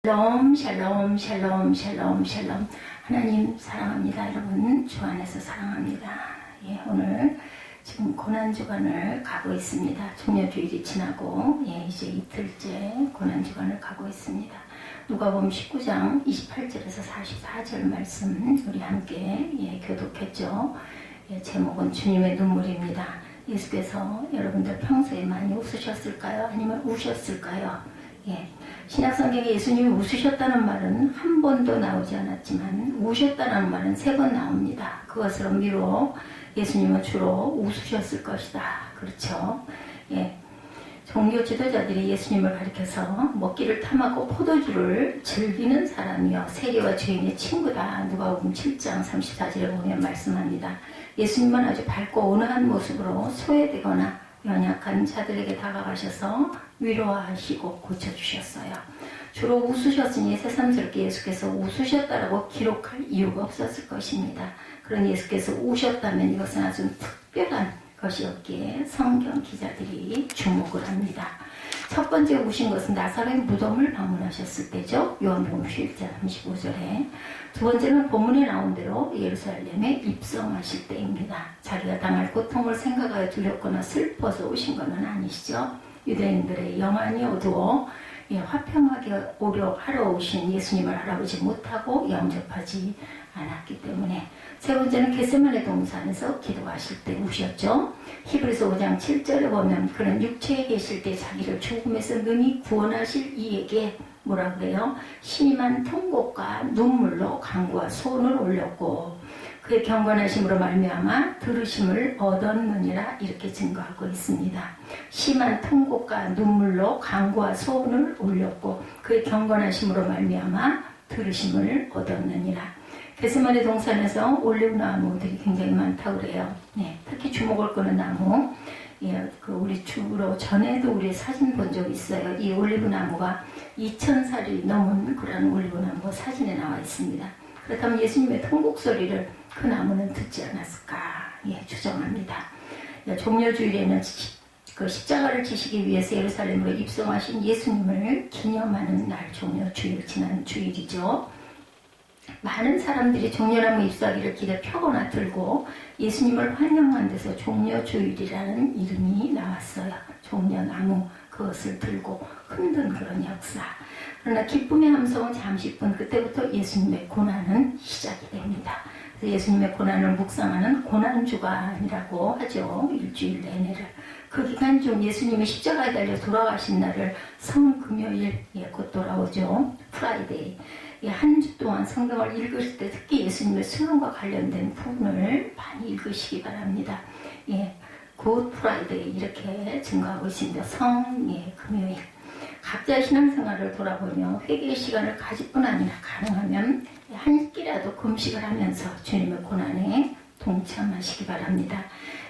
샬롬 샬롬 샬롬 샬롬 샬롬. 하나님 사랑합니다. 여러분 주 안에서 사랑합니다. 오늘 지금 고난주간을 가고 있습니다. 종려주일이 지나고 이제 이틀째 고난주간을 가고 있습니다. 누가복음 19장 28절에서 44절 말씀 우리 함께 교독했죠. 제목은 주님의 눈물입니다. 예수께서 여러분들 평소에 많이 웃으셨을까요? 아니면 우셨을까요? 신약성경에 예수님이 웃으셨다는 말은 한 번도 나오지 않았지만 우셨다는 말은 3번 나옵니다. 그것으로 미루어 예수님은 주로 웃으셨을 것이다. 그렇죠? 종교 지도자들이 예수님을 가리켜서 먹기를 탐하고 포도주를 즐기는 사람이요 세리와 죄인의 친구다. 누가복음 7장 34절에 보면 말씀합니다. 예수님은 아주 밝고 온화한 모습으로 소외되거나 연약한 자들에게 다가가셔서 위로하시고 고쳐주셨어요. 주로 웃으셨으니 새삼스럽게 예수께서 웃으셨다라고 기록할 이유가 없었을 것입니다. 그런 예수께서 우셨다면 이것은 아주 특별한 것이었기에 성경 기자들이 주목을 합니다. 첫 번째 우신 것은 나사렛 무덤을 방문하셨을 때죠. 요한복음 11장 35절에. 두 번째는 본문에 나온 대로 예루살렘에 입성하실 때입니다. 자기가 당할 고통을 생각하여 두렵거나 슬퍼서 오신 것은 아니시죠. 유대인들의 영안이 어두워 화평하게 하러 오신 예수님을 알아보지 못하고 영접하지 않았기 때문에. 세 번째는 겟세마네 동산에서 기도하실 때 우셨죠. 히브리서 5장 7절에 보면 그는 육체에 계실 때 자기를 죽음에서 능히 구원하실 이에게 뭐라 그래요? 심한 통곡과 눈물로 간구와 소원을 올렸고 그의 경건하심으로 말미암아 들으심을 얻었느니라 이렇게 증거하고 있습니다. 심한 통곡과 눈물로 간구와 소원을 올렸고 그의 경건하심으로 말미암아 들으심을 얻었느니라. 겟세마네 동산에서 올리브 나무들이 굉장히 많다고 그래요. 특히 주목을 끄는 나무. 우리 주로 전에도 우리 사진 본 적 있어요. 이 올리브 나무가 2000살이 넘은 그런 올리브 나무가 사진에 나와 있습니다. 그렇다면 예수님의 통곡 소리를 그 나무는 듣지 않았을까 추정합니다. 종려주일에는 그 십자가를 지시기 위해서 예루살렘으로 입성하신 예수님을 기념하는 날 종려주일 지난 주일이죠. 많은 사람들이 종려나무 잎사귀를 길에 펴거나 들고 예수님을 환영한 데서 종려주일이라는 이름이 나왔어요. 종려나무 그것을 들고 흔든 그런 역사. 그러나 기쁨의 함성은 잠시뿐. 그때부터 예수님의 고난은 시작이 됩니다. 그래서 예수님의 고난을 묵상하는 고난주간이라고 하죠. 일주일 내내를. 그 기간 중 예수님이 십자가에 달려 돌아가신 날을 성금요일 곧 돌아오죠. 프라이데이. 한 주 동안 성경을 읽으실 때 특히 예수님의 수련과 관련된 부분을 많이 읽으시기 바랍니다. 굿 프라이데이 이렇게 증거하고 있습니다. 금요일. 각자의 신앙생활을 돌아보며 회개의 시간을 가질 뿐 아니라 가능하면 한 끼라도 금식을 하면서 주님의 고난에 동참하시기 바랍니다.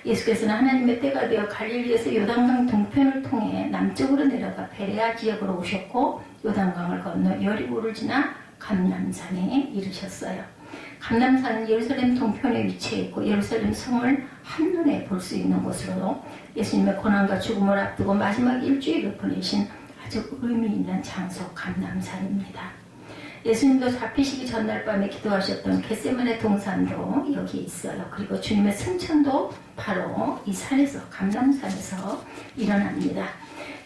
예수께서는 하나님의 때가 되어 갈릴리에서 요단강 동편을 통해 남쪽으로 내려가 베레아 지역으로 오셨고 요단강을 건너 여리고를 지나 감람산에 이르셨어요. 감람산은 예루살렘 동편에 위치해 있고 예루살렘 성을 한눈에 볼 수 있는 곳으로 예수님의 고난과 죽음을 앞두고 마지막 일주일을 보내신 아주 의미 있는 장소 감람산입니다. 예수님도 잡히시기 전날 밤에 기도하셨던 겟세마네 동산도 여기 있어요. 그리고 주님의 승천도 바로 이 산에서 감람산에서 일어납니다.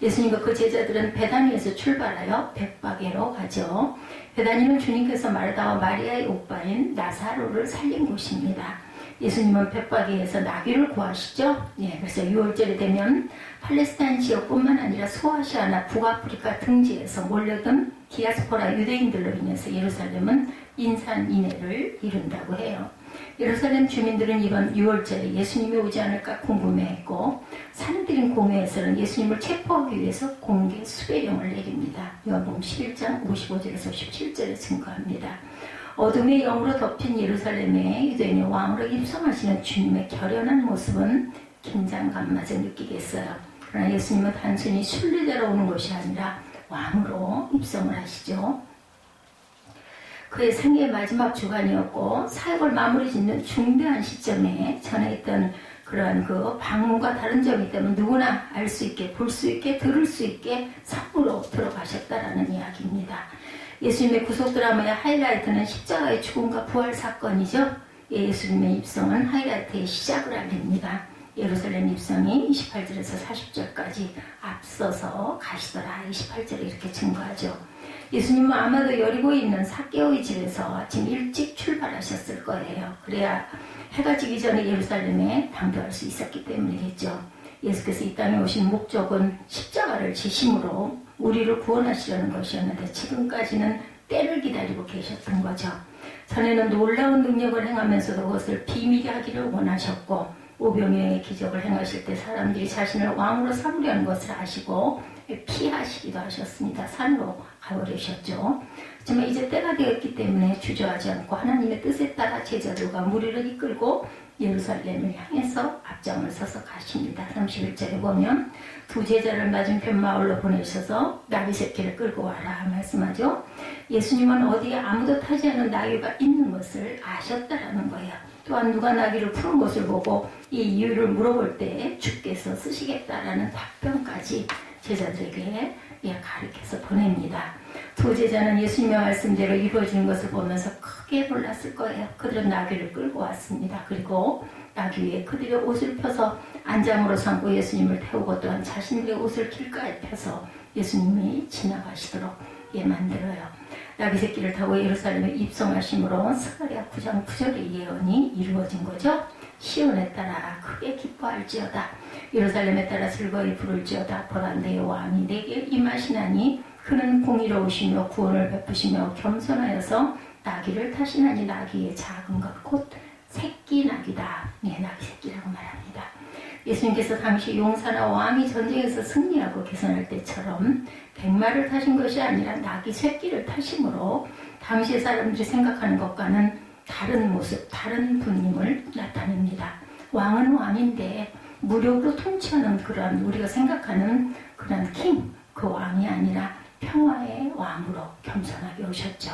예수님과 그 제자들은 베다니에서 출발하여 벳바게로 가죠. 베다니는 주님께서 마르다와 마리아의 오빠인 나사로를 살린 곳입니다. 예수님은 벳바게에서 나귀를 구하시죠. 그래서 6월절이 되면 팔레스타인 지역뿐만 아니라 소아시아나 북아프리카 등지에서 몰려든 디아스포라 유대인들로 인해서 예루살렘은 인산인해를 이룬다고 해요. 예루살렘 주민들은 이번 6월절에 예수님이 오지 않을까 궁금해했고 산헤드린 공회에서는 예수님을 체포하기 위해서 공개 수배령을 내립니다. 요한복음 11장 55절에서 17절에 증거합니다. 어둠의 영으로 덮인 예루살렘에 유대인의 왕으로 입성하시는 주님의 결연한 모습은 긴장감마저 느끼겠어요. 그러나 예수님은 단순히 순례자로 오는 것이 아니라 왕으로 입성을 하시죠. 그의 생애의 마지막 주간이었고 사역을 마무리 짓는 중대한 시점에 전에 있던 그러한 그 방문과 다른 점이 있다면 누구나 알 수 있게, 볼 수 있게, 들을 수 있게 성으로 들어가셨다라는 이야기입니다. 예수님의 구속 드라마의 하이라이트는 십자가의 죽음과 부활 사건이죠. 예수님의 입성은 하이라이트의 시작을 알립니다. 예루살렘 입성이 28절에서 40절까지 앞서서 가시더라. 28절에 이렇게 증거하죠. 예수님은 아마도 여리고에 있는 삭개오의 집에서 아침 일찍 출발하셨을 거예요. 그래야 해가 지기 전에 예루살렘에 당도할 수 있었기 때문이겠죠. 예수께서 이 땅에 오신 목적은 십자가를 지심으로 우리를 구원하시려는 것이었는데 지금까지는 때를 기다리고 계셨던 거죠. 전에는 놀라운 능력을 행하면서도 그것을 비밀히 하기를 원하셨고 오병이어의 기적을 행하실 때 사람들이 자신을 왕으로 삼으려는 것을 아시고 피하시기도 하셨습니다. 산으로 가버리셨죠. 하지만 이제 때가 되었기 때문에 주저하지 않고 하나님의 뜻에 따라 제자들과 무리를 이끌고 예루살렘을 향해서 앞장을 서서 가십니다. 31절에 보면 두 제자를 맞은편 마을로 보내셔서 나귀 새끼를 끌고 와라 말씀하죠. 예수님은 어디에 아무도 타지 않은 나귀가 있는 것을 아셨다라는 거예요. 또한 누가 나귀를 푸는 것을 보고 이 이유를 물어볼 때 주께서 쓰시겠다라는 답변까지 제자들에게 가르쳐서 보냅니다. 두 제자는 예수님의 말씀대로 이루어지는 것을 보면서 크게 놀랐을 거예요. 그들은 나귀를 끌고 왔습니다. 그리고 나귀 위에 그들의 옷을 펴서 안장으로 삼고 예수님을 태우고 또한 자신들의 옷을 길가에 펴서 예수님이 지나가시도록 만들어요. 나귀 새끼를 타고 예루살렘에 입성하심으로 스가랴 9장 9절의 예언이 이루어진 거죠. 시온에 따라 크게 기뻐할지어다. 예루살렘에 따라 즐거이 부를지어다. 보라 내 왕이 내게 임하시나니 그는 공의로우시며 구원을 베푸시며 겸손하여서 나귀를 타시나니 나귀의 작은 것 곧 새끼 나귀다. 나귀 새끼라고 말합니다. 예수님께서 당시 용사나 왕이 전쟁에서 승리하고 개선할 때처럼 백마를 타신 것이 아니라 나귀 새끼를 타심으로 당시의 사람들이 생각하는 것과는 다른 모습, 다른 분임을 나타냅니다. 왕은 왕인데 무력으로 통치하는 그런 우리가 생각하는 그런 그 왕이 아니라 평화의 왕으로 겸손하게 오셨죠.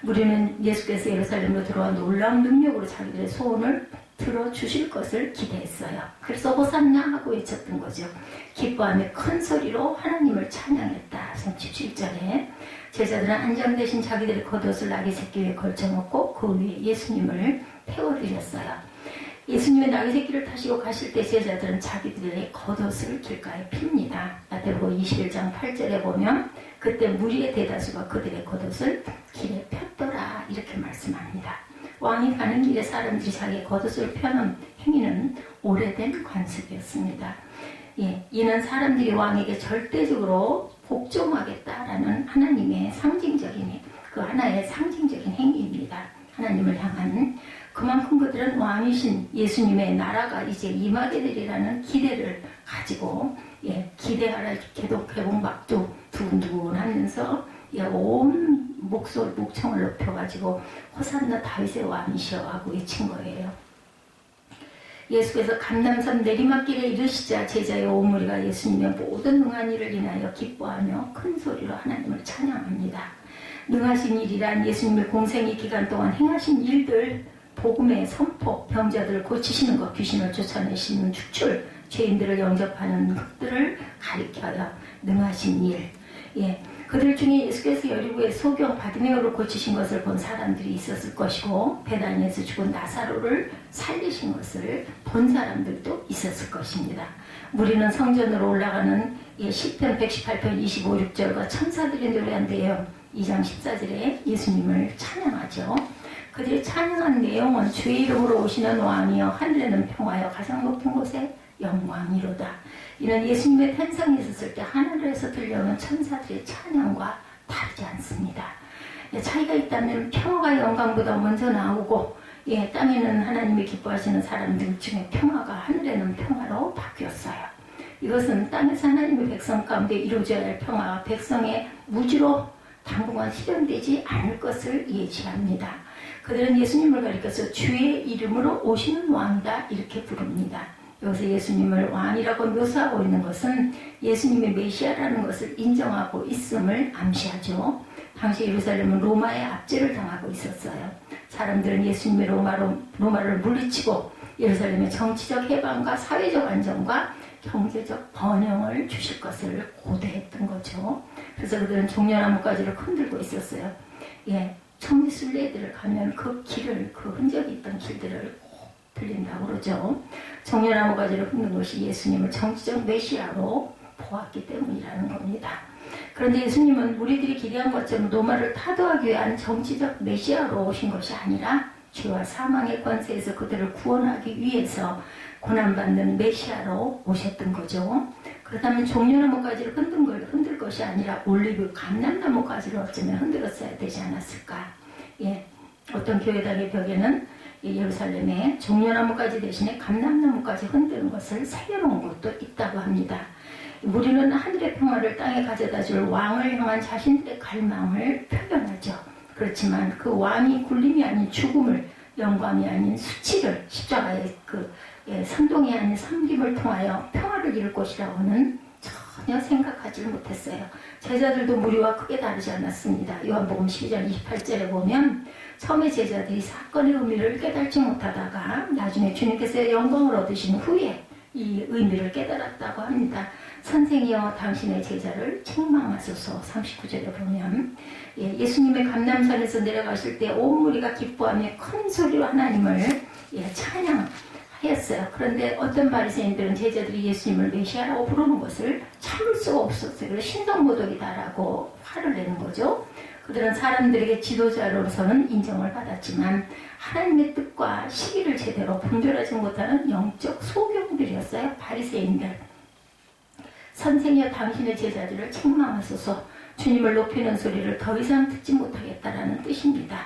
우리는 예수께서 예루살렘으로 들어와 놀라운 능력으로 자기들의 소원을 들어주실 것을 기대했어요. 그래서 호산나 하고 외쳤던 거죠. 기뻐하며 큰 소리로 하나님을 찬양했다. 37절에 제자들은 안장 대신 자기들의 겉옷을 나귀 새끼 위에 걸쳐놓고 그 위에 예수님을 태워드렸어요. 예수님의 나귀 새끼를 타시고 가실 때 제자들은 자기들의 겉옷을 길가에 핍니다. 마태복음 21장 8절에 보면 그때 무리의 대다수가 그들의 겉옷을 길에 폈더라 이렇게 말씀합니다. 왕이 가는 길에 사람들이 자기의 겉옷을 펴는 행위는 오래된 관습이었습니다. 이는 사람들이 왕에게 절대적으로 복종하겠다라는 하나님의 상징적인 그 하나의 상징적인 행위입니다. 하나님을 향한 그만큼 그들은 왕이신 예수님의 나라가 이제 임하게 되리라는 기대를 가지고 기대하라 개봉박도 두근두근하면서 온 목청을 높여가지고 호산나 다윗의 왕이시여 하고 외친 거예요. 예수께서 감람산 내리막길에 이르시자 제자의 온 무리가 예수님의 모든 능한 일을 인하여 기뻐하며 큰 소리로 하나님을 찬양합니다. 능하신 일이란 예수님의 공생의 기간 동안 행하신 일들, 복음의 선포, 병자들을 고치시는 것, 귀신을 쫓아내시는 축출, 죄인들을 영접하는 것들을 가리켜요. 능하신 일. 그들 중에 예수께서 여리고의 소경 바디메오를 고치신 것을 본 사람들이 있었을 것이고 베다니에서 죽은 나사로를 살리신 것을 본 사람들도 있었을 것입니다. 우리는 성전으로 올라가는 시편 118편 25, 6절과 천사들이 노래한대요. 2장 14절에 예수님을 찬양하죠. 그들이 찬양한 내용은 주의 이름으로 오시는 왕이여 하늘에는 평화여 가장 높은 곳에 영광이로다. 이는 예수님의 탄생이 있었을 때 하늘에서 들려오는 천사들의 찬양과 다르지 않습니다. 차이가 있다면 평화가 영광보다 먼저 나오고 땅에는 하나님이 기뻐하시는 사람들 중에 평화가 하늘에는 평화로 바뀌었어요. 이것은 땅에서 하나님의 백성 가운데 이루어져야 할 평화가 백성의 무지로 당분간 실현되지 않을 것을 예지합니다. 그들은 예수님을 가리켜서 주의 이름으로 오시는 왕이다 이렇게 부릅니다. 여기서 예수님을 왕이라고 묘사하고 있는 것은 예수님의 메시아라는 것을 인정하고 있음을 암시하죠. 당시 예루살렘은 로마의 압제를 당하고 있었어요. 사람들은 예수님의 로마를 물리치고 예루살렘의 정치적 해방과 사회적 안정과 경제적 번영을 주실 것을 고대했던 거죠. 그래서 그들은 종려나무가지를 흔들고 있었어요. 예, 청지순례들을 가면 그 길을, 그 흔적이 있던 길들을 꼭 들린다고 그러죠. 종려나무가지를 흔든 것이 예수님을 정치적 메시아로 보았기 때문이라는 겁니다. 그런데 예수님은 우리들이 기대한 것처럼 로마를 타도하기 위한 정치적 메시아로 오신 것이 아니라 죄와 사망의 권세에서 그들을 구원하기 위해서 고난받는 메시아로 오셨던 거죠. 그렇다면 종려나무가지를 흔들 것이 아니라 올리브 감람나무가지를 어쩌면 흔들었어야 되지 않았을까. 예, 어떤 교회당의 벽에는 예루살렘에 종려나무가지 대신에 감람나무까지 흔드는 것을 새겨놓은 곳도 있다고 합니다. 우리는 하늘의 평화를 땅에 가져다 줄 왕을 향한 자신들의 갈망을 표현하죠. 그렇지만 그 왕이 굴림이 아닌 죽음을, 영광이 아닌 수치를, 십자가의 선동이 아닌 섬김을 통하여 평화를 이룰 것이라고는 전혀 생각하지 못했어요. 제자들도 무리와 크게 다르지 않았습니다. 요한복음 12장 28절에 보면 처음에 제자들이 사건의 의미를 깨닫지 못하다가 나중에 주님께서 영광을 얻으신 후에 이 의미를 깨달았다고 합니다. 선생이여 당신의 제자를 책망하소서. 39절에 보면 예수님의 감람산에서 내려가실 때 온 무리가 기뻐하며 큰 소리로 하나님을 찬양하였어요. 그런데 어떤 바리새인들은 제자들이 예수님을 메시아라고 부르는 것을 참을 수가 없었어요. 그래서 신성모독이다라고 화를 내는 거죠. 그들은 사람들에게 지도자로서는 인정을 받았지만 하나님의 뜻과 시기를 제대로 분별하지 못하는 영적 소경들이었어요. 바리새인들. 선생이여 당신의 제자들을 책망하소서. 주님을 높이는 소리를 더 이상 듣지 못하겠다라는 뜻입니다.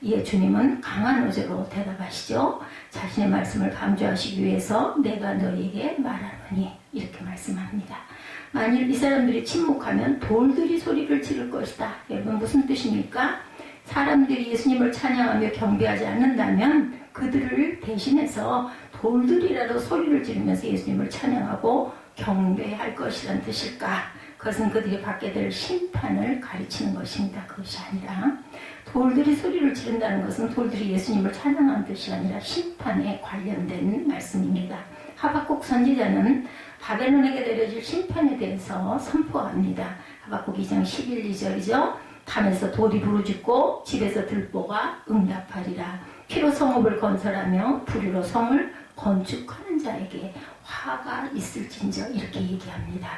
이에 주님은 강한 어조로 대답하시죠. 자신의 말씀을 강조하시기 위해서 내가 너희에게 말하노니 이렇게 말씀합니다. 만일 이 사람들이 침묵하면 돌들이 소리를 지를 것이다. 여러분 무슨 뜻입니까? 사람들이 예수님을 찬양하며 경배하지 않는다면 그들을 대신해서 돌들이라도 소리를 지르면서 예수님을 찬양하고 경배할 것이란 뜻일까? 그것은 그들이 받게 될 심판을 가르치는 것입니다. 그것이 아니라 돌들이 소리를 지른다는 것은 돌들이 예수님을 찬양하는 뜻이 아니라 심판에 관련된 말씀입니다. 하박국 선지자는 바벨론에게 내려질 심판에 대해서 선포합니다. 하박국 2장 11, 2절이죠. 담에서 돌이 부르짖고 집에서 들보가 응답하리라. 피로 성읍을 건설하며 불의로 성을 건축하는 자에게 화가 있을진저 이렇게 얘기합니다.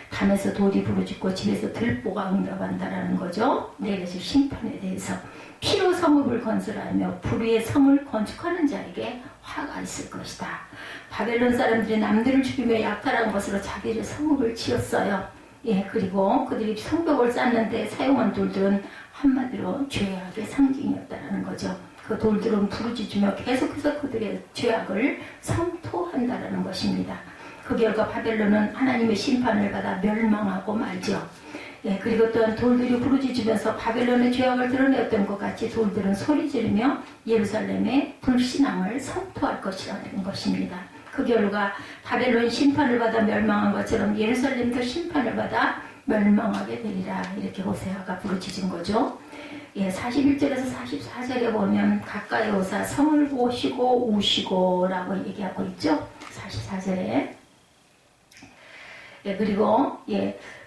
담에서 돌이 부르짖고 집에서 들보가 응답한다라는 거죠. 내려질 심판에 대해서 피로 성읍을 건설하며 불의의 성을 건축하는 자에게 화가 있을 것이다. 바벨론 사람들이 남들을 죽이며 약탈한 것으로 자기를 성읍을 지었어요. 예, 그리고 그들이 성벽을 쌓는데 사용한 돌들은 한마디로 죄악의 상징이었다는 거죠. 그 돌들은 부르짖으며 계속해서 그들의 죄악을 성토한다는 것입니다. 그 결과 바벨론은 하나님의 심판을 받아 멸망하고 말죠. 예, 그리고 또한 돌들이 부르짖으면서 바벨론의 죄악을 드러내었던 것 같이 돌들은 소리 지르며 예루살렘의 불신앙을 성토할 것이라는 것입니다. 그 결과 바벨론 심판을 받아 멸망한 것처럼 예루살렘도 심판을 받아 멸망하게 되리라. 이렇게 호세아가 부르짖은 거죠. 예, 41절에서 44절에 보면 가까이 오사 성을 보시고 우시고 라고 얘기하고 있죠. 44절에. 예, 그리고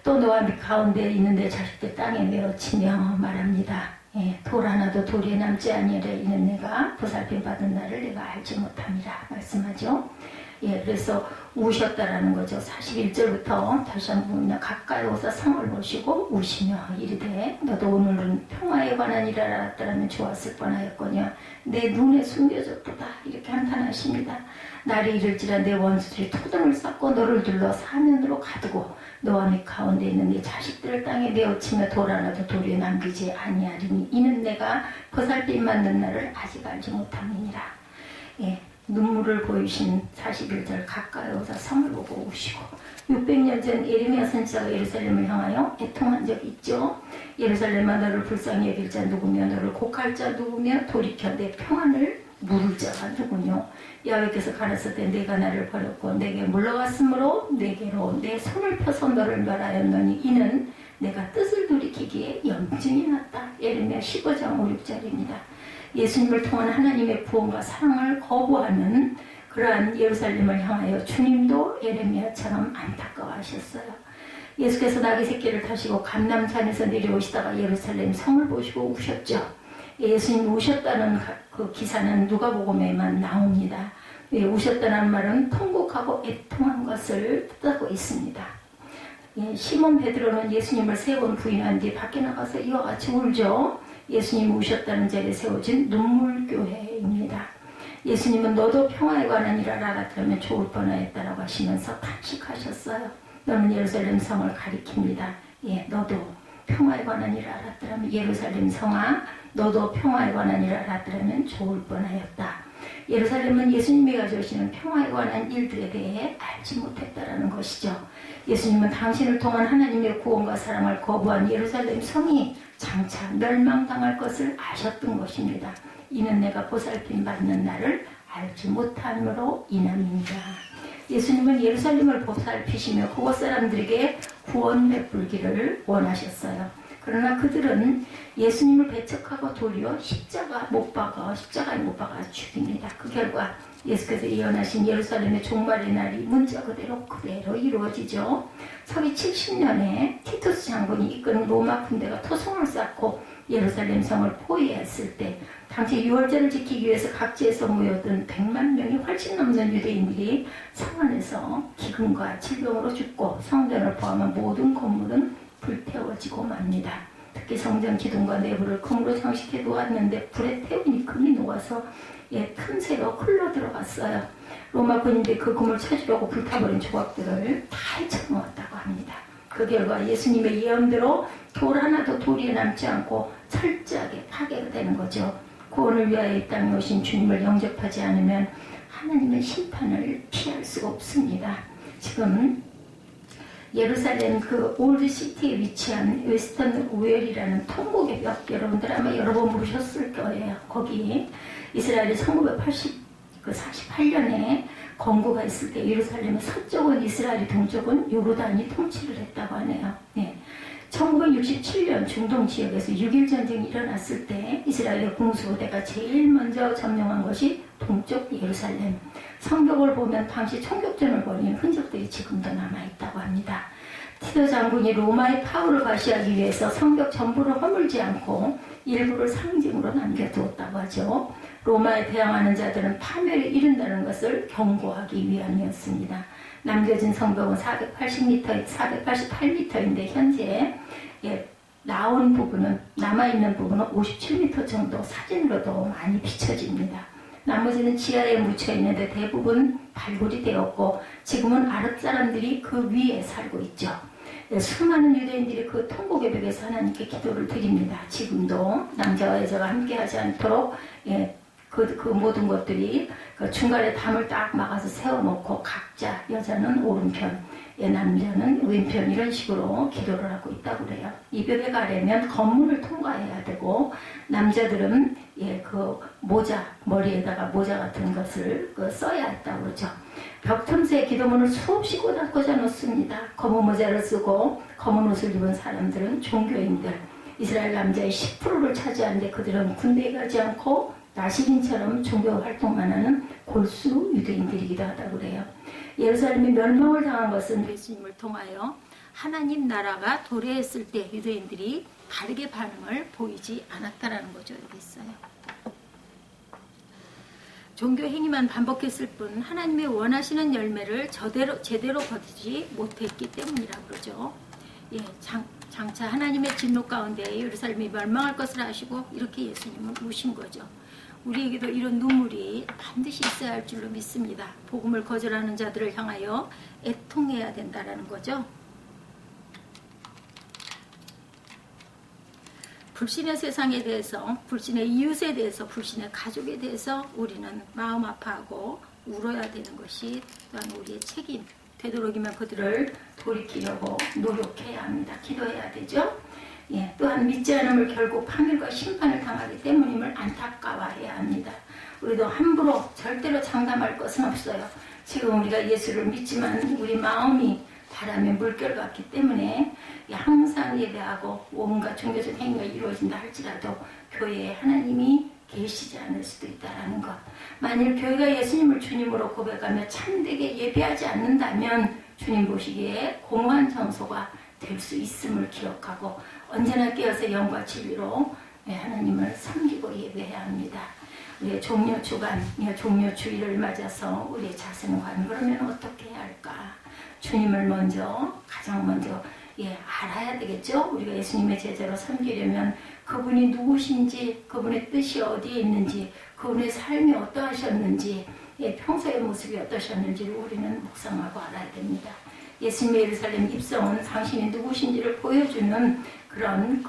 또 너와 네 가운데 있는데 자식들 땅에 메어치며 말합니다. 예, 돌 하나도 돌에 남지 아니하려 이는 내가 보살핌 받은 날을 내가 알지 못함이라 말씀하죠. 예, 그래서 우셨다라는 거죠. 41절부터 다시 한번 가까이 오사 성을 보시고 우시며 이르되 너도 오늘은 평화에 관한 일을 알았더라면 좋았을 뻔하였거니와 내 눈에 숨겨졌도다 이렇게 한탄하십니다. 날이 이를지라 내 원수들이 토등을 쌓고 너를 둘러 사면으로 가두고 너와 네 가운데 있는 네 자식들을 땅에 내어치며 돌 하나도 돌 위에 남기지 아니하리니 이는 내가 보살핌 받는 날을 아직 알지 못함이니라. 예. 눈물을 보이신 41절 가까이 오사 성을 보고 우시고 600년 전 예레미야 선지자가 예루살렘을 향하여 애통한 적이 있죠. 예루살렘아 너를 불쌍히 여길 자 누구며 너를 곡할 자 누구며 돌이켜 내 평안을 물을 자가 누구뇨. 여호와께서 가라사대 내가 나를 버렸고 내게 물러갔으므로 내게로 내 손을 펴서 너를 멸하였노니 이는 내가 뜻을 돌이키기에 염증이 났다. 예레미야 15장 5, 6절입니다. 예수님을 통한 하나님의 구원과 사랑을 거부하는 그러한 예루살렘을 향하여 주님도 예레미야처럼 안타까워하셨어요. 예수께서 나귀 새끼를 타시고 감람산에서 내려오시다가 예루살렘 성을 보시고 우셨죠. 예수님 우셨다는 그 기사는 누가복음에만 나옵니다. 우셨다는 말은 통곡하고 애통한 것을 뜻하고 있습니다. 시몬 베드로는 예수님을 3번 부인한 뒤 밖에 나가서 이와 같이 울죠. 예수님 우셨다는 자리에 세워진 눈물교회입니다. 예수님은 너도 평화에 관한 일을 알았다면 좋을 뻔하였다라고 하시면서 탄식하셨어요. 너는 예루살렘 성을 가리킵니다. 너도 평화에 관한 일을 알았더라면 예루살렘 성아 너도 평화에 관한 일을 알았더라면 좋을 뻔하였다. 예루살렘은 예수님이 가져오시는 평화에 관한 일들에 대해 알지 못했다라는 것이죠. 예수님은 당신을 통한 하나님의 구원과 사랑을 거부한 예루살렘 성이 장차 멸망당할 것을 아셨던 것입니다. 이는 내가 보살핌 받는 날을 알지 못함으로 인함입니다. 예수님은 예루살렘을 보살피시며 그곳 사람들에게 구원 베풀기를 원하셨어요. 그러나 그들은 예수님을 배척하고 도리어 십자가에 못 박아 죽입니다. 그 결과 예수께서 예언하신 예루살렘의 종말의 날이 문자 그대로 이루어지죠. 서기 70년에 티투스 장군이 이끄는 로마 군대가 토성을 쌓고 예루살렘 성을 포위했을 때 당시 유월절을 지키기 위해서 각지에서 모여든 100만 명이 훨씬 넘는 유대인들이 성 안에서 기근과 질병으로 죽고 성전을 포함한 모든 건물은 불태워지고 맙니다. 특히 성전 기둥과 내부를 금으로 장식해 놓았는데 불에 태우니 금이 녹아서 틈새로 흘러 들어갔어요. 로마 군인들이 그 금을 찾으려고 불타버린 조각들을 다 헤쳐놓았다고 합니다. 그 결과 예수님의 예언대로 돌 하나도 도리에 남지 않고 철저하게 파괴가 되는 거죠. 구원을 위하여 이 땅에 오신 주님을 영접하지 않으면 하나님의 심판을 피할 수가 없습니다. 지금 예루살렘 그 올드시티에 위치한 웨스턴 우엘이라는 통곡의 벽, 여러분들 아마 여러 번 보셨을 거예요. 거기 이스라엘이 1948년에 건국가 있을 때 예루살렘의 서쪽은 이스라엘이, 동쪽은 요르단이 통치를 했다고 하네요. 1967년 중동 지역에서 6.1 전쟁이 일어났을 때 이스라엘의 군수부대가 제일 먼저 점령한 것이 동쪽 예루살렘. 성벽을 보면 당시 총격전을 벌인 흔적들이 지금도 남아있다고 합니다. 티도 장군이 로마의 파워를 과시하기 위해서 성벽 전부를 허물지 않고 일부를 상징으로 남겨두었다고 하죠. 로마에 대항하는 자들은 파멸에 이른다는 것을 경고하기 위함이었습니다. 남겨진 성벽은 488m인데 현재 남아있는 부분은 57m 정도 사진으로도 많이 비춰집니다. 나머지는 지하에 묻혀있는데 대부분 발굴이 되었고 지금은 아랍 사람들이 그 위에 살고 있죠. 수많은 유대인들이 그 통곡의 벽에서 하나님께 기도를 드립니다. 지금도 남자와 여자가 함께하지 않도록 그 모든 것들이 그 중간에 담을 딱 막아서 세워놓고 각자 여자는 오른편, 남자는 왼편 이런 식으로 기도를 하고 있다고 그래요. 이 벽에 가려면 건물을 통과해야 되고 남자들은 그 모자, 머리에다가 모자 같은 것을 써야 했다고 그러죠. 벽 틈새에 기도문을 수없이 꽂아 놓습니다. 검은 모자를 쓰고 검은 옷을 입은 사람들은 종교인들, 이스라엘 남자의 10%를 차지하는데 그들은 군대에 가지 않고 나시린처럼 종교 활동만 하는 골수 유대인들이기도 하다고 그래요. 예루살렘이 멸망을 당한 것은 예수님을 통하여 하나님 나라가 도래했을 때 유대인들이 다르게 반응을 보이지 않았다라는 거죠. 여기 있어요. 종교 행위만 반복했을 뿐 하나님의 원하시는 열매를 제대로 거두지 못했기 때문이라고 그러죠. 장차 하나님의 진노 가운데 예루살렘이 멸망할 것을 아시고 이렇게 예수님은 우신 거죠. 우리에게도 이런 눈물이 반드시 있어야 할 줄로 믿습니다. 복음을 거절하는 자들을 향하여 애통해야 된다는 거죠. 불신의 세상에 대해서, 불신의 이웃에 대해서, 불신의 가족에 대해서 우리는 마음 아파하고 울어야 되는 것이 또한 우리의 책임. 되도록이면 그들을 돌이키려고 노력해야 합니다. 기도해야 되죠. 또한 믿지 않음을 결국 파멸과 심판을 당하기 때문임을 안타까워해야 합니다. 우리도 함부로 절대로 장담할 것은 없어요. 지금 우리가 예수를 믿지만 우리 마음이 바람의 물결 같기 때문에 항상 예배하고 온갖 종교적 행위가 이루어진다 할지라도 교회에 하나님이 계시지 않을 수도 있다는 것. 만일 교회가 예수님을 주님으로 고백하며 참되게 예배하지 않는다면 주님 보시기에 공허한 장소가 될 수 있음을 기억하고 언제나 깨어서 영과 진리로 하나님을 섬기고 예배해야 합니다. 우리의 종료주간, 종료주일을 맞아서 우리의 자선관, 그러면 어떻게 해야 할까? 주님을 가장 먼저 알아야 되겠죠? 우리가 예수님의 제자로 섬기려면 그분이 누구신지, 그분의 뜻이 어디에 있는지, 그분의 삶이 어떠하셨는지, 평소의 모습이 어떠셨는지를 우리는 묵상하고 알아야 됩니다. 예수님의 예루살렘 입성은 당신이 누구신지를 보여주는 그런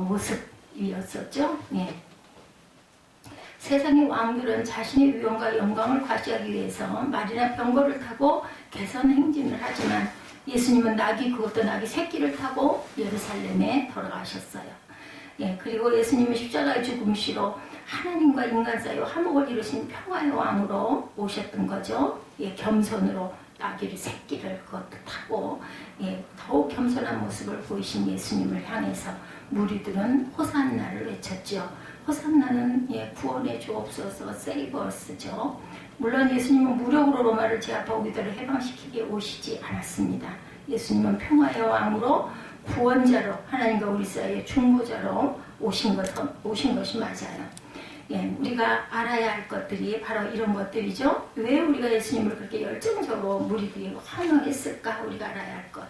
모습이었었죠. 세상의 왕들은 자신의 위엄과 영광을 과시하기 위해서 말이나 병거를 타고 개선 행진을 하지만 예수님은 그것도 낙이 새끼를 타고 예루살렘에 돌아가셨어요. 그리고 예수님은 십자가의 죽음시로 하나님과 인간 사이의 화목을 이루신 평화의 왕으로 오셨던 거죠. 겸손으로 나귀를 새끼를 그것도 타고 더욱 겸손한 모습을 보이신 예수님을 향해서 무리들은 호산나를 외쳤죠. 호산나는 구원해 주옵소서, Save Us죠. 물론 예수님은 무력으로 로마를 제압하고 유다를 해방시키기에 오시지 않았습니다. 예수님은 평화의 왕으로 구원자로 하나님과 우리 사이의 중보자로 오신 것이 맞아요. 우리가 알아야 할 것들이 바로 이런 것들이죠. 왜 우리가 예수님을 그렇게 열정적으로 무리들이 환영했을까? 우리가 알아야 할 것.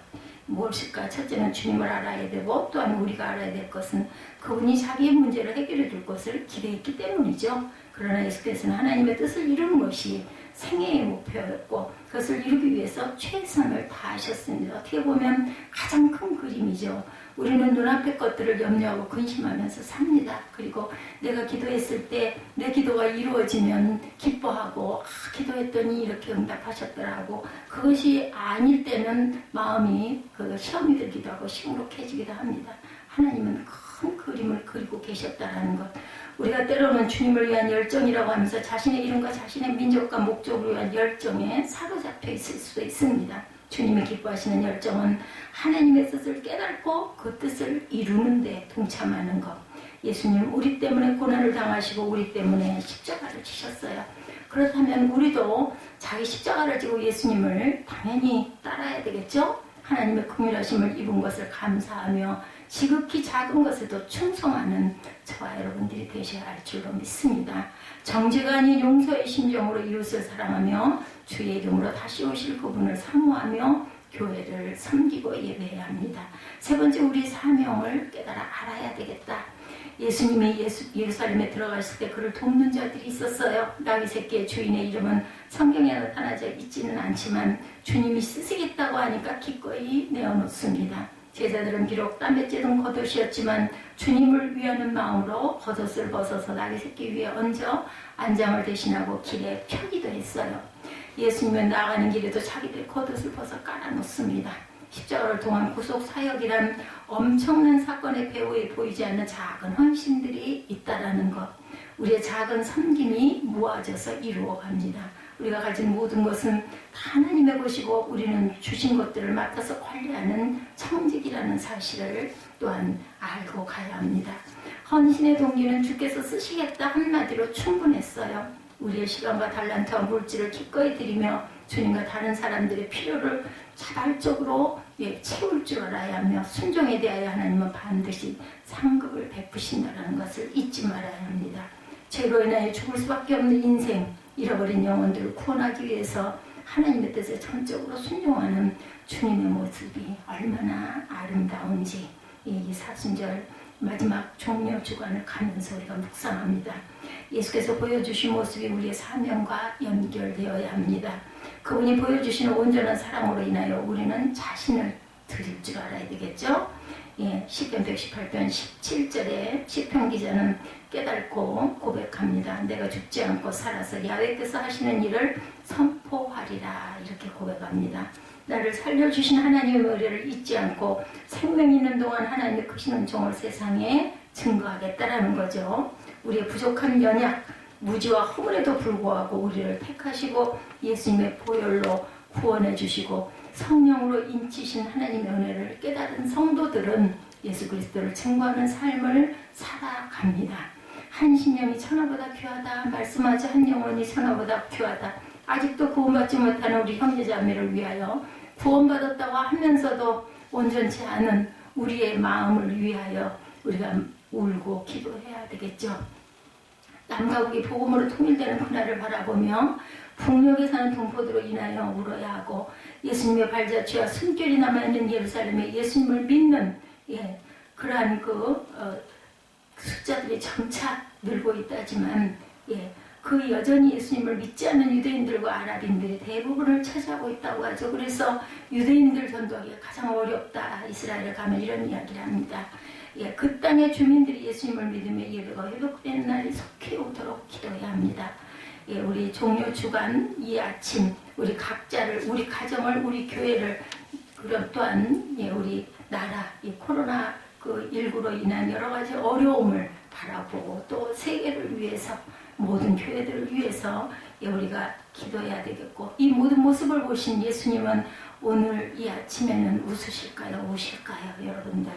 무엇일까? 첫째는 주님을 알아야 되고, 또한 우리가 알아야 될 것은 그분이 자기의 문제를 해결해 줄 것을 기대했기 때문이죠. 그러나 예수께서는 하나님의 뜻을 이루는 것이 생애의 목표였고, 그것을 이루기 위해서 최선을 다하셨습니다. 어떻게 보면 가장 큰 그림이죠. 우리는 눈앞의 것들을 염려하고 근심하면서 삽니다. 그리고 내가 기도했을 때 내 기도가 이루어지면 기뻐하고, 기도했더니 이렇게 응답하셨더라고. 그것이 아닐 때는 마음이 시험이 들기도 하고 시무룩해지기도 합니다. 하나님은 큰 그림을 그리고 계셨다는 것. 우리가 때로는 주님을 위한 열정이라고 하면서 자신의 이름과 자신의 민족과 목적을 위한 열정에 사로잡혀 있을 수도 있습니다. 주님이 기뻐하시는 열정은 하나님의 뜻을 깨닫고 그 뜻을 이루는 데 동참하는 것. 예수님 우리 때문에 고난을 당하시고 우리 때문에 십자가를 지셨어요. 그렇다면 우리도 자기 십자가를 지고 예수님을 당연히 따라야 되겠죠? 하나님의 긍휼하심을 입은 것을 감사하며 지극히 작은 것에도 충성하는 저와 여러분들이 되셔야 할 줄로 믿습니다. 정죄가 아닌 용서의 심정으로 이웃을 사랑하며 주의 이름으로 다시 오실 그분을 사모하며 교회를 섬기고 예배해야 합니다. 세 번째, 우리 사명을 깨달아 알아야 되겠다. 예수님이 예루살렘에 들어갔을 때 그를 돕는 자들이 있었어요. 나귀 새끼의 주인의 이름은 성경에 나타나지 있지는 않지만 주님이 쓰시겠다고 하니까 기꺼이 내어놓습니다. 제자들은 비록 땀에 찌든 겉옷이었지만 주님을 위하는 마음으로 겉옷을 벗어서 나귀 새끼 위에 얹어 안장을 대신하고 길에 펴기도 했어요. 예수님은 나가는 길에도 자기들 겉옷을 벗어 깔아놓습니다. 십자가를 통한 구속 사역이란 엄청난 사건의 배후에 보이지 않는 작은 헌신들이 있다라는 것. 우리의 작은 섬김이 모아져서 이루어갑니다. 우리가 가진 모든 것은 다 하나님의 것이고 우리는 주신 것들을 맡아서 관리하는 청직이라는 사실을 또한 알고 가야 합니다. 헌신의 동기는 주께서 쓰시겠다 한마디로 충분했어요. 우리의 시간과 달란트와 물질을 기꺼이 드리며 주님과 다른 사람들의 필요를 자발적으로 채울 줄 알아야 하며 순종에 대하여 하나님은 반드시 상급을 베푸신다는 것을 잊지 말아야 합니다. 죄로 인하여 죽을 수밖에 없는 인생, 잃어버린 영혼들을 구원하기 위해서 하나님의 뜻에 전적으로 순종하는 주님의 모습이 얼마나 아름다운지 이 사순절 마지막 종료 주간을 가면서 우리가 묵상합니다. 예수께서 보여주신 모습이 우리의 사명과 연결되어야 합니다. 그분이 보여주시는 온전한 사랑으로 인하여 우리는 자신을 드릴 줄 알아야 되겠죠? 시편 118편 17절에 시편 기자는 깨닫고 고백합니다. 내가 죽지 않고 살아서 야훼께서 하시는 일을 선포하리라, 이렇게 고백합니다. 나를 살려주신 하나님의 의뢰를 잊지 않고 생명 있는 동안 하나님의 크신 은총을 세상에 증거하겠다라는 거죠. 우리의 부족한 연약, 무지와 허물에도 불구하고 우리를 택하시고 예수님의 보혈로 구원해 주시고 성령으로 인치신 하나님의 은혜를 깨달은 성도들은 예수 그리스도를 증거하는 삶을 살아갑니다. 한 심령이 천하보다 귀하다. 말씀하자 한 영혼이 천하보다 귀하다. 아직도 구원받지 못하는 우리 형제자매를 위하여 구원받았다고 하면서도 온전치 않은 우리의 마음을 위하여 우리가 울고 기도해야 되겠죠. 남과 북이 복음으로 통일되는 그날을 바라보며 북녘에 사는 동포들로 인하여 울어야 하고 예수님의 발자취와 숨결이 남아있는 예루살렘에 예수님을 믿는 그러한 숫자들이 점차 늘고 있다지만 그 여전히 예수님을 믿지 않는 유대인들과 아랍인들이 대부분을 차지하고 있다고 하죠. 그래서 유대인들 전도하기가 가장 어렵다. 이스라엘에 가면 이런 이야기를 합니다. 그 땅의 주민들이 예수님을 믿으며 예배가 회복되는 날이 속히 오도록 기도해야 합니다. 우리 종료 주간 이 아침 우리 각자를, 우리 가정을, 우리 교회를, 그런 또한 우리 나라 이 코로나 19로 인한 여러 가지 어려움을 바라보고 또 세계를 위해서 모든 교회들을 위해서 우리가 기도해야 되겠고, 이 모든 모습을 보신 예수님은 오늘 이 아침에는 웃으실까요? 우실까요? 여러분들,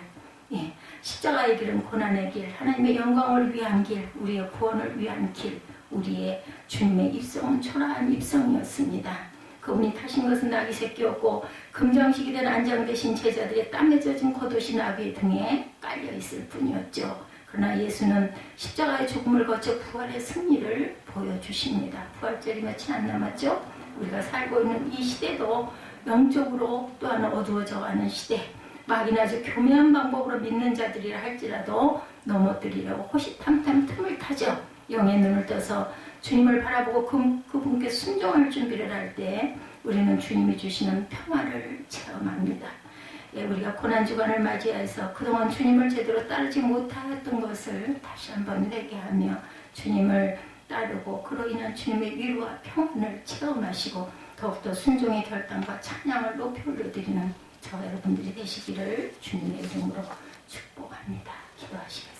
십자가의 길은 고난의 길, 하나님의 영광을 위한 길, 우리의 구원을 위한 길, 우리의 주님의 입성은 초라한 입성이었습니다. 그분이 타신 것은 나귀 새끼였고 금정식이 된 안장되신 제자들의 땀에 젖은 겉옷이 나귀 등에 깔려있을 뿐이었죠. 그러나 예수는 십자가의 죽음을 거쳐 부활의 승리를 보여주십니다. 부활절이 며칠 안 남았죠? 우리가 살고 있는 이 시대도 영적으로 또한 어두워져가는 시대, 마귀는 아주 교묘한 방법으로 믿는 자들이라 할지라도 넘어뜨리려고 호시탐탐 틈을 타죠. 영의 눈을 떠서 주님을 바라보고 그분께 순종할 준비를 할 때 우리는 주님이 주시는 평화를 체험합니다. 우리가 고난주간을 맞이해서 그동안 주님을 제대로 따르지 못하였던 것을 다시 한번 회개하며 주님을 따르고 그로 인한 주님의 위로와 평안을 체험하시고 더욱더 순종의 결단과 찬양을 높이 올려드리는 저 여러분들이 되시기를 주님의 이름으로 축복합니다. 기도하시겠습니다.